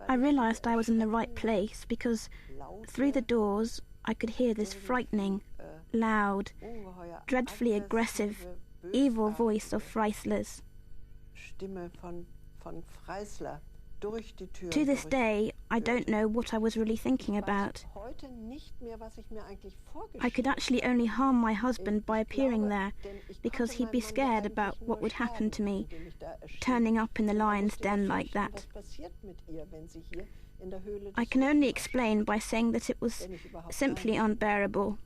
I realised I was in the right place because through the doors I could hear this frightening, loud, dreadfully aggressive, evil voice of Freisler's. To this day, I don't know what I was really thinking about. I could actually only harm my husband by appearing there, because he'd be scared about what would happen to me, turning up in the lion's den like that. I can only explain by saying that it was simply unbearable.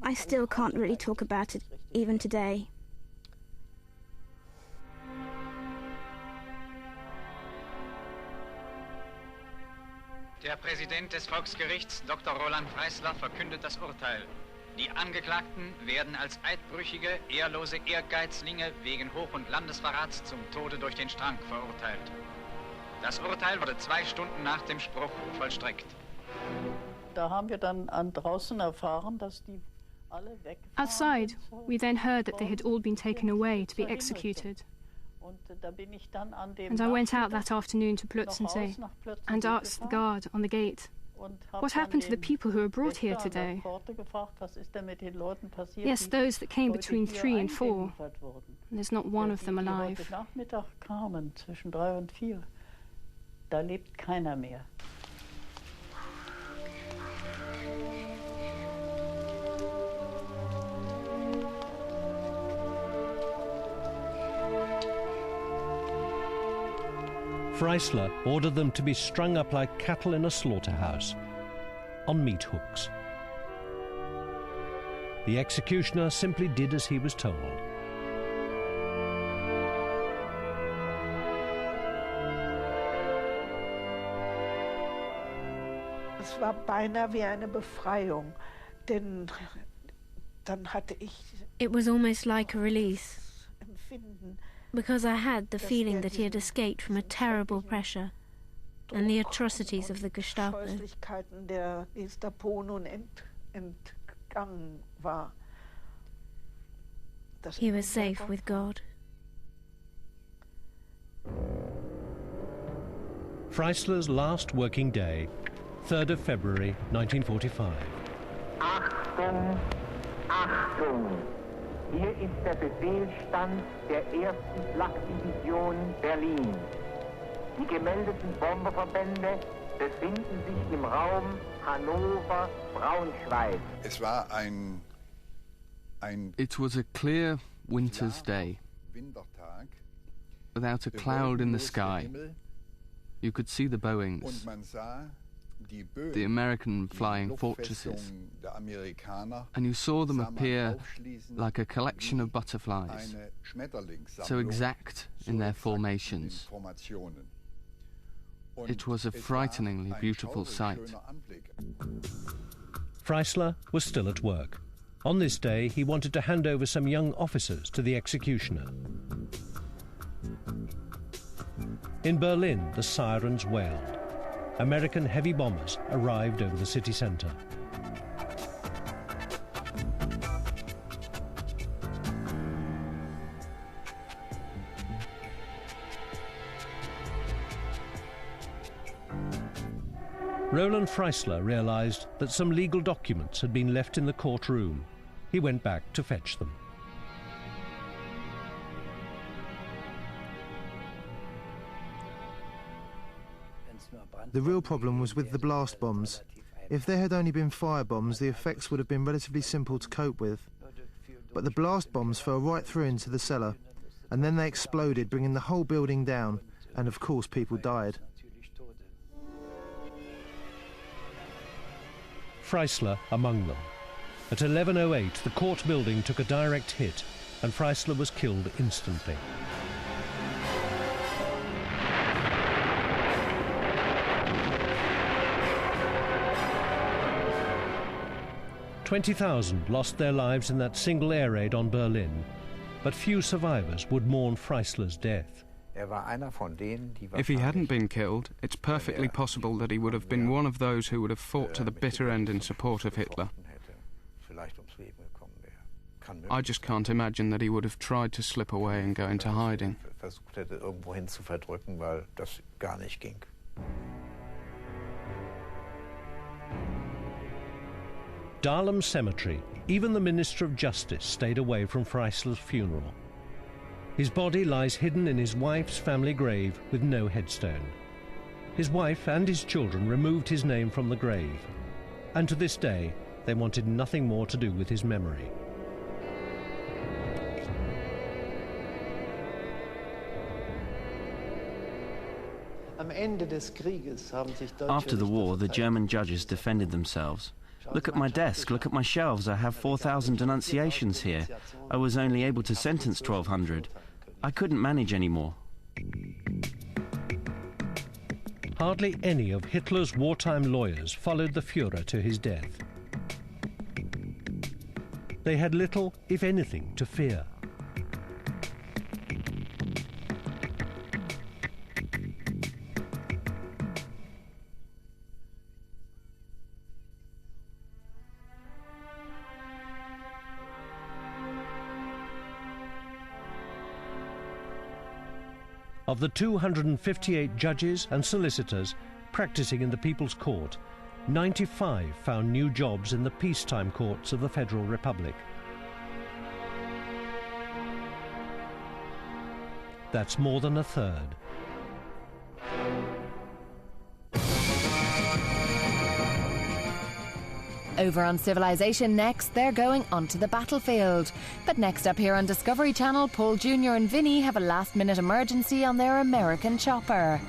I still can't really talk about it, even today. Der Präsident des Volksgerichts, Dr. Roland Freisler, verkündet das Urteil. Die Angeklagten werden als eidbrüchige, ehrlose Ehrgeizlinge wegen Hoch- und Landesverrats zum Tode durch den Strang verurteilt. Das Urteil wurde 2 Stunden nach dem Spruch vollstreckt. Da haben wir dann draußen erfahren, dass die alle weggefahren sind. Outside, we then heard that they had all been taken away to be executed. And I went out that afternoon to Plötzensee and asked the guard on the gate, what happened to the people who were brought here today? Yes, those that came between 3 and 4. There's not one of them alive. Da lebt keiner mehr. Freisler ordered them to be strung up like cattle in a slaughterhouse, on meat hooks. The executioner simply did as he was told. Es war beinahe wie eine Befreiung, denn dann hatte ich It was almost like a release, because I had the feeling that he had escaped from a terrible pressure and the atrocities of the Gestapo. Der Gestapo nun entgangen war. He was safe with God. Freisler's last working day, 3rd of February 1945. Achtung, Achtung! Hier ist der Befehlsstand der 1. Flakdivision Berlin. Die gemeldeten Bomberverbände befinden sich im Raum Hannover-Braunschweig. It was a clear winter's day, without a cloud in the sky. You could see the Boeings, the American flying fortresses, and you saw them appear like a collection of butterflies, so exact in their formations. It was a frighteningly beautiful sight. Freisler was still at work. On this day, he wanted to hand over some young officers to the executioner. In Berlin, the sirens wailed. American heavy bombers arrived over the city centre. Roland Freisler realised that some legal documents had been left in the courtroom. He went back to fetch them. The real problem was with the blast bombs. If there had only been fire bombs, the effects would have been relatively simple to cope with. But the blast bombs fell right through into the cellar, and then they exploded, bringing the whole building down, and of course people died. Freisler among them. At 11:08, the court building took a direct hit, and Freisler was killed instantly. "20,000 lost their lives in that single air raid on Berlin, but few survivors would mourn Freisler's death. If he hadn't been killed, it's perfectly possible that he would have been one of those who would have fought to the bitter end in support of Hitler. I just can't imagine that he would have tried to slip away and go into hiding. Dahlem Cemetery, even the Minister of Justice stayed away from Freisler's funeral. His body lies hidden in his wife's family grave with no headstone. His wife and his children removed his name from the grave, and to this day they wanted nothing more to do with his memory. After the war, the German judges defended themselves. Look at my desk, look at my shelves. I have 4,000 denunciations here. I was only able to sentence 1,200. I couldn't manage anymore. Hardly any of Hitler's wartime lawyers followed the Führer to his death. They had little, if anything, to fear. Of the 258 judges and solicitors practicing in the People's Court, 95 found new jobs in the peacetime courts of the Federal Republic. That's more than a third. Over on Civilization next, they're going onto the battlefield. But next up here on Discovery Channel, Paul Jr. and Vinny have a last-minute emergency on their American chopper.